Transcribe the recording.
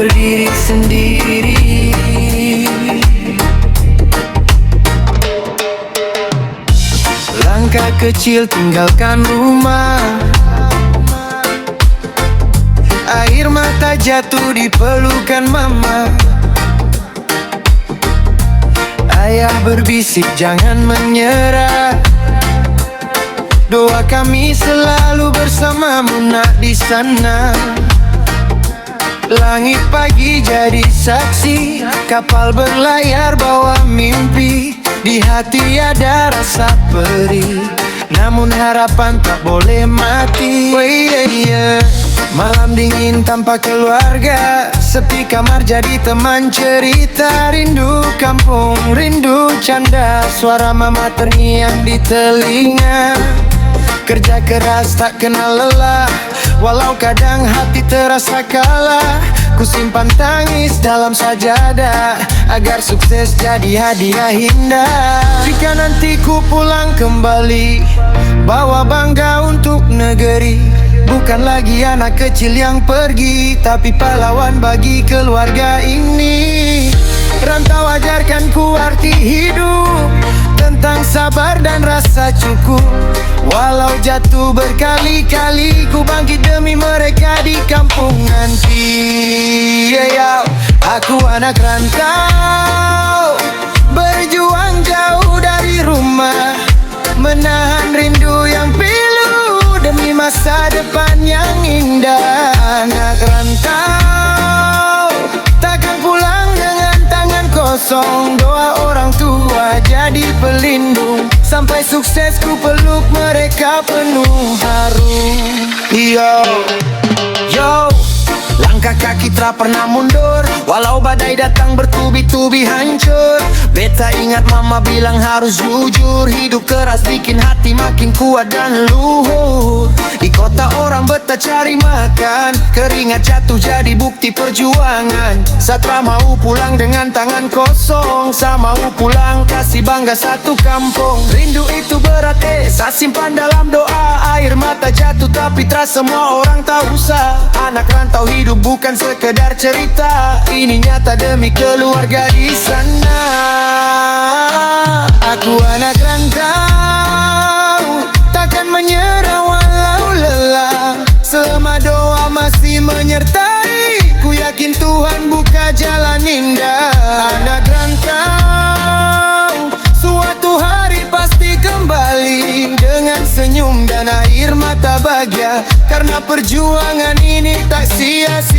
berdiri sendiri. Langkah kecil tinggalkan rumah, air mata jatuh di pelukan mama. Ayah berbisik jangan menyerah, doa kami selalu bersamamu nak di sana. Langit pagi jadi saksi, kapal berlayar bawa mimpi. Di hati ada rasa perih, namun harapan tak boleh mati. Malam dingin tanpa keluarga, sepi kamar jadi teman cerita. Rindu kampung, rindu canda, suara mama terngiang di telinga. Kerja keras tak kenal lelah, walau kadang hati terasa kalah. Ku simpan tangis dalam sajadah, agar sukses jadi hadiah indah. Jika nanti ku pulang kembali, bawa bangga untuk negeri. Bukan lagi anak kecil yang pergi, tapi pahlawan bagi keluarga ini. Rantau ajarkan ku arti hidup, tentang sabar dan rasa cukup. Walau jatuh berkali-kali, ku bangkit demi mereka di kampung nanti. Aku anak rantau, berjuang jauh dari rumah, menahan rindu yang pilu demi masa depan yang indah. Anak rantau takkan pulang dengan tangan kosong, doa orang tua jadi pelindung. Sampai sukses ku peluk mereka penuh harum. Yo, langkah kaki tak pernah mundur, walau badai datang bertubi-tubi hancur. Beta ingat mama bilang harus jujur, hidup keras bikin hati makin kuat dan luhur. Di kota orang beta cari makan, keringat jatuh jadi bukti perjuangan. Satra mau pulang dengan tangan kosong, sama mau pulang kasih bangga satu kampung. Rindu itu berat saya simpan dalam doa. Air mata jatuh tapi terasa semua orang tak usah. Anak rantau hidup bukan sekedar cerita, ini nyata demi keluarga di sana. Aku anak rantau, takkan menyerah walau lelah. Selama doa masih menyertai, ku yakin Tuhan buka jalan indah. Anak rantau, suatu hari pasti kembali dengan senyum dan air mata bahagia, karena perjuangan ini tak sia-sia.